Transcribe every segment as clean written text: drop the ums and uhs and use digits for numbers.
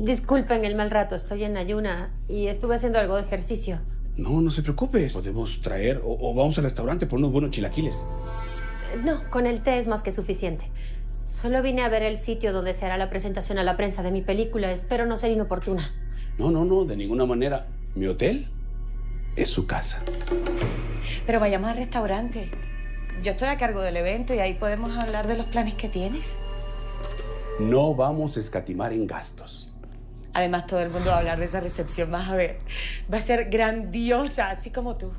Disculpen el mal rato, estoy en ayuna y estuve haciendo algo de ejercicio. No, no se preocupe. Podemos traer o vamos al restaurante por unos buenos chilaquiles. No, con el té es más que suficiente. Solo vine a ver el sitio donde se hará la presentación a la prensa de mi película. Espero no ser inoportuna. No, de ninguna manera. Mi hotel es su casa. Pero vayamos al restaurante. Yo estoy a cargo del evento y ahí podemos hablar de los planes que tienes. No vamos a escatimar en gastos. Además, todo el mundo va a hablar de esa recepción. Vas a ver. Va a ser grandiosa, así como tú.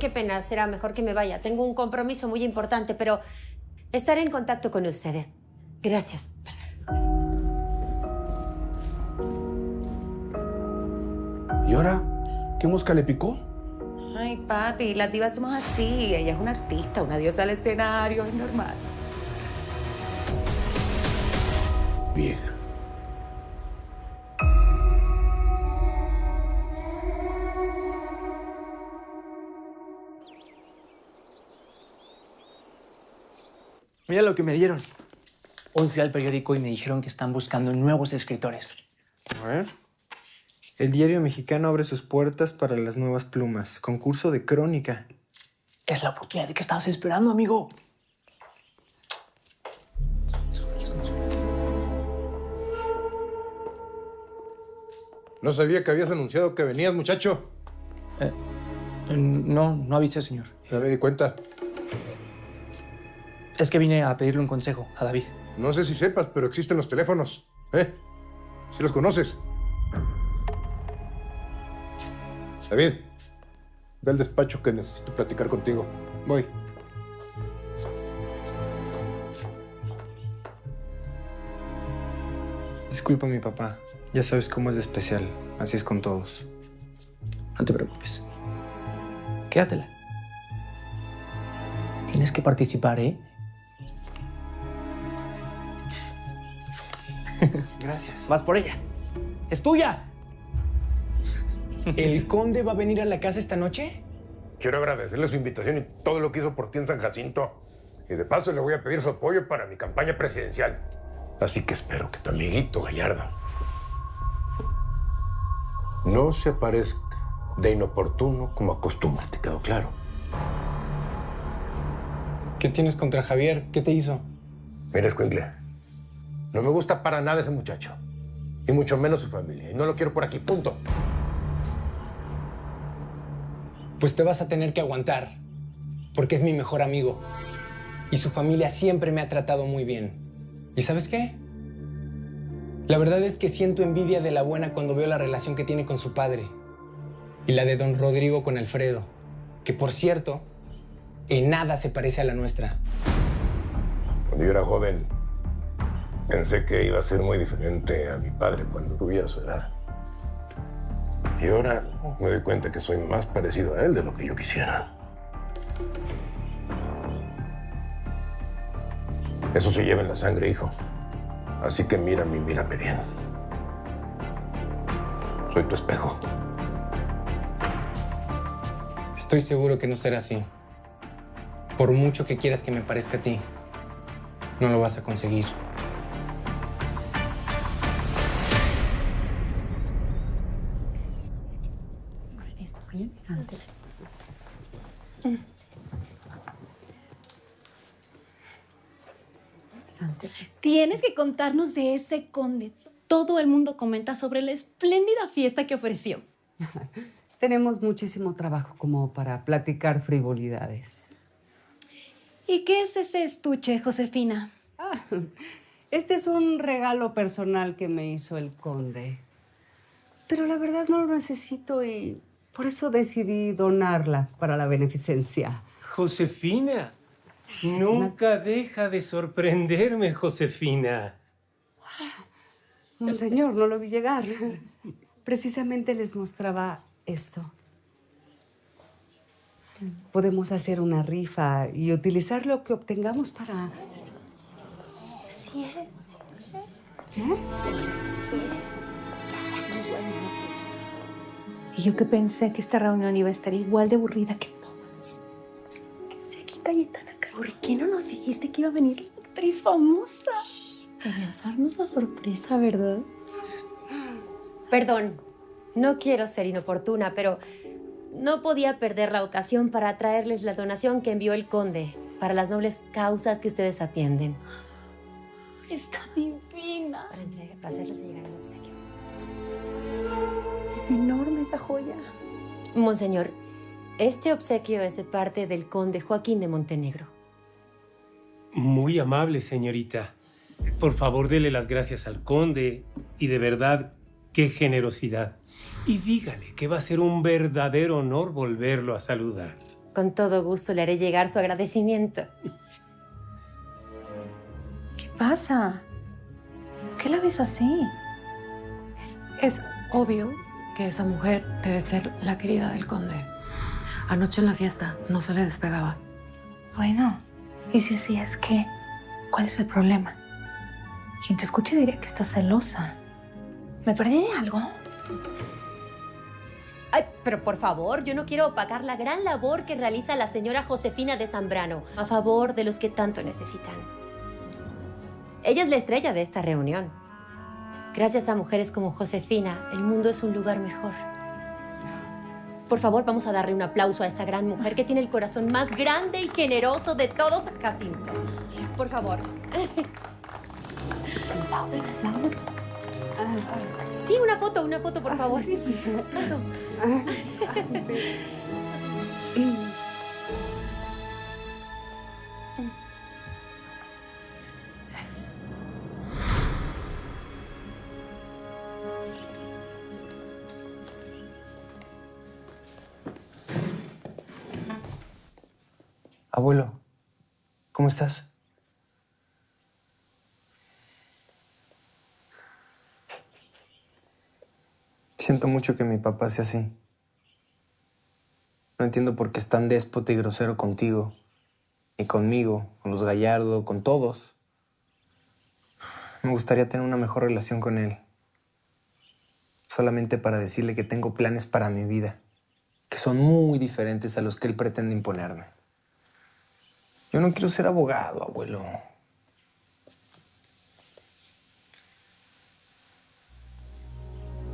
Qué pena, será mejor que me vaya. Tengo un compromiso muy importante, pero estaré en contacto con ustedes. Gracias. ¿Y ahora? ¿Qué mosca le picó? Ay, papi, las divas somos así. Ella es una artista, una diosa del escenario, es normal. Vieja. Mira lo que me dieron. Hoy fui al periódico y me dijeron que están buscando nuevos escritores. A ver. El diario mexicano abre sus puertas para las nuevas plumas. Concurso de crónica. Es la oportunidad que estabas esperando, amigo. No sabía que habías anunciado que venías, muchacho. No avisé, señor. Ya me di cuenta. Es que vine a pedirle un consejo a David. No sé si sepas, pero existen los teléfonos. ¿Sí los conoces? David, ve al despacho que necesito platicar contigo. Voy. Disculpa, mi papá. Ya sabes cómo es de especial. Así es con todos. No te preocupes. Quédatela. Tienes que participar, ¿eh? Gracias. Vas por ella. ¡Es tuya! ¿El conde va a venir a la casa esta noche? Quiero agradecerle su invitación y todo lo que hizo por ti en San Jacinto. Y de paso le voy a pedir su apoyo para mi campaña presidencial. Así que espero que tu amiguito Gallardo no se aparezca de inoportuno como acostumbra. ¿Te quedó claro? ¿Qué tienes contra Javier? ¿Qué te hizo? Mira, escuincle, no me gusta para nada ese muchacho. Y mucho menos su familia. Y no lo quiero por aquí, punto. Pues te vas a tener que aguantar. Porque es mi mejor amigo. Y su familia siempre me ha tratado muy bien. ¿Y sabes qué? La verdad es que siento envidia de la buena cuando veo la relación que tiene con su padre. Y la de don Rodrigo con Alfredo. Que, por cierto, en nada se parece a la nuestra. Cuando yo era joven, pensé que iba a ser muy diferente a mi padre cuando tuviera su edad. Y ahora me doy cuenta que soy más parecido a él de lo que yo quisiera. Eso se lleva en la sangre, hijo. Así que mírame y mírame bien. Soy tu espejo. Estoy seguro que no será así. Por mucho que quieras que me parezca a ti, no lo vas a conseguir. Tienes que contarnos de ese conde. Todo el mundo comenta sobre la espléndida fiesta que ofreció. Tenemos muchísimo trabajo como para platicar frivolidades. ¿Y qué es ese estuche, Josefina? Este es un regalo personal que me hizo el conde. Pero la verdad no lo necesito y por eso decidí donarla para la beneficencia. Josefina. Nunca deja de sorprenderme, Josefina. Monseñor, no lo vi llegar. Precisamente les mostraba esto. Podemos hacer una rifa y utilizar lo que obtengamos para... Sí es. ¿Qué? Sí es. Y yo que pensé que esta reunión iba a estar igual de aburrida que todas. ¿Qué hace aquí Cayetana? ¿Por qué no nos dijiste que iba a venir la actriz famosa? Querías darnos la sorpresa, ¿verdad? Perdón, no quiero ser inoportuna, pero no podía perder la ocasión para traerles la donación que envió el conde para las nobles causas que ustedes atienden. Está divina. Para hacerles llegar el obsequio. Es enorme esa joya. Monseñor, este obsequio es de parte del conde Joaquín de Montenegro. Muy amable, señorita. Por favor, dele las gracias al conde. Y de verdad, qué generosidad. Y dígale que va a ser un verdadero honor volverlo a saludar. Con todo gusto le haré llegar su agradecimiento. ¿Qué pasa? ¿Por qué la ves así? Es obvio que esa mujer debe ser la querida del conde. Anoche en la fiesta no se le despegaba. Bueno, y si así es, ¿qué? ¿Cuál es el problema? Quien te escuche diría que estás celosa. ¿Me perdí de algo? Ay, pero por favor, yo no quiero opacar la gran labor que realiza la señora Josefina de Zambrano a favor de los que tanto necesitan. Ella es la estrella de esta reunión. Gracias a mujeres como Josefina, el mundo es un lugar mejor. Por favor, vamos a darle un aplauso a esta gran mujer que tiene el corazón más grande y generoso de todos, Jacinto. Por favor. Sí, una foto, por favor. Sí, sí. Foto. Abuelo, ¿cómo estás? Siento mucho que mi papá sea así. No entiendo por qué es tan déspota y grosero contigo, y conmigo, con los Gallardo, con todos. Me gustaría tener una mejor relación con él. Solamente para decirle que tengo planes para mi vida, que son muy diferentes a los que él pretende imponerme. Yo no quiero ser abogado, abuelo.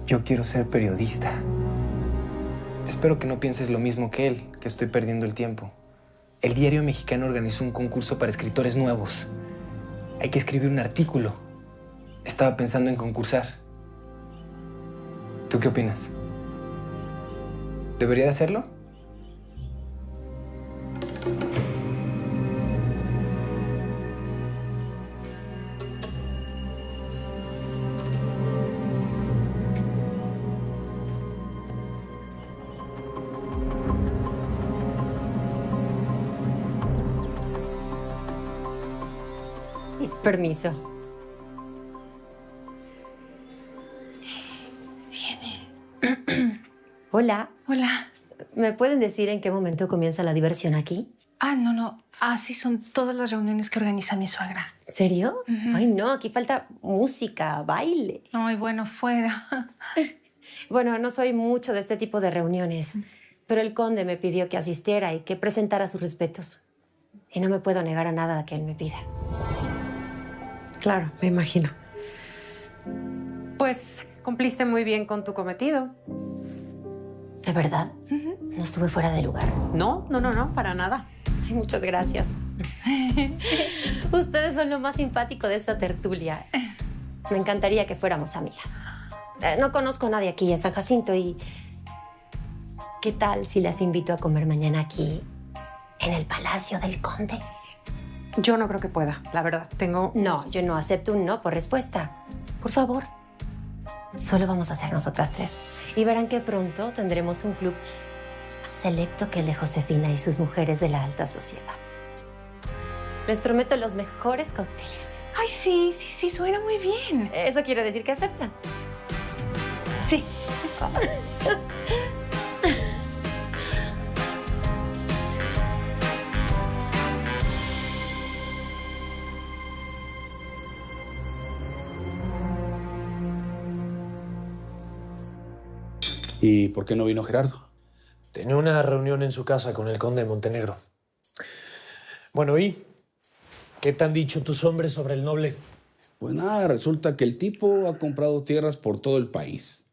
Yo quiero ser periodista. Espero que no pienses lo mismo que él, que estoy perdiendo el tiempo. El Diario Mexicano organizó un concurso para escritores nuevos. Hay que escribir un artículo. Estaba pensando en concursar. ¿Tú qué opinas? ¿Debería de hacerlo? Permiso. Viene. Hola. Hola. ¿Me pueden decir en qué momento comienza la diversión aquí? Ah, no. Así son todas las reuniones que organiza mi suegra. ¿En serio? Ujú. Ay, no, aquí falta música, baile. Ay, bueno, fuera. Bueno, no soy mucho de este tipo de reuniones, pero el conde me pidió que asistiera y que presentara sus respetos. Y no me puedo negar a nada que él me pida. Claro, me imagino. Pues cumpliste muy bien con tu cometido. ¿De verdad? No estuve fuera de lugar. No, para nada. Sí, muchas gracias. Ustedes son lo más simpático de esta tertulia. Me encantaría que fuéramos amigas. No conozco a nadie aquí en San Jacinto y... ¿qué tal si las invito a comer mañana aquí, en el Palacio del Conde? Yo no creo que pueda, la verdad. No, yo no acepto un no por respuesta. Por favor. Solo vamos a ser nosotras tres. Y verán que pronto tendremos un club más selecto que el de Josefina y sus mujeres de la alta sociedad. Les prometo los mejores cócteles. Ay, sí, suena muy bien. Eso quiere decir que aceptan. Sí. ¿Y por qué no vino Gerardo? Tenía una reunión en su casa con el conde de Montenegro. Bueno, ¿y qué te han dicho tus hombres sobre el noble? Pues nada, resulta que el tipo ha comprado tierras por todo el país.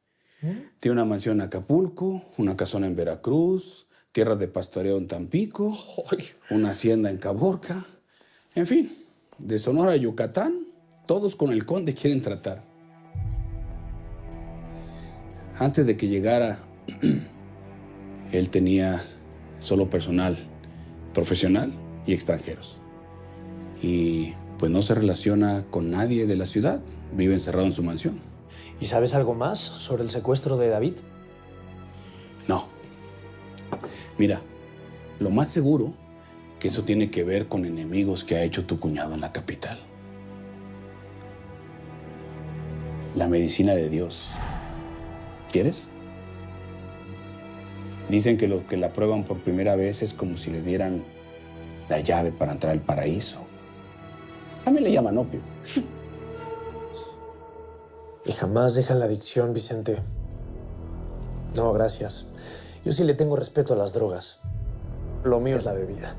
Tiene una mansión en Acapulco, una casona en Veracruz, tierras de pastoreo en Tampico, una hacienda en Caborca. En fin, de Sonora a Yucatán, todos con el conde quieren tratar. Antes de que llegara, él tenía solo personal profesional y extranjeros. Y pues no se relaciona con nadie de la ciudad, vive encerrado en su mansión. ¿Y sabes algo más sobre el secuestro de David? No. Mira, lo más seguro que eso tiene que ver con enemigos que ha hecho tu cuñado en la capital. La medicina de Dios. ¿Quieres? Dicen que los que la prueban por primera vez es como si le dieran la llave para entrar al paraíso. También le llaman opio. Y jamás dejan la adicción, Vicente. No, gracias. Yo sí le tengo respeto a las drogas. Lo mío es la bebida.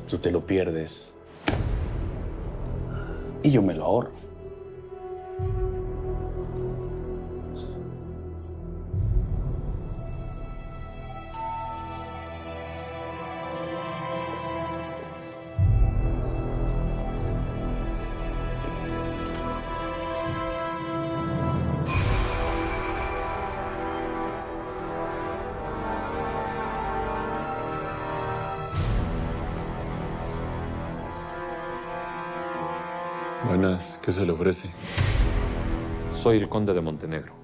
Tú te lo pierdes. Y yo me lo ahorro. Buenas, ¿qué se le ofrece? Soy el conde de Montenegro.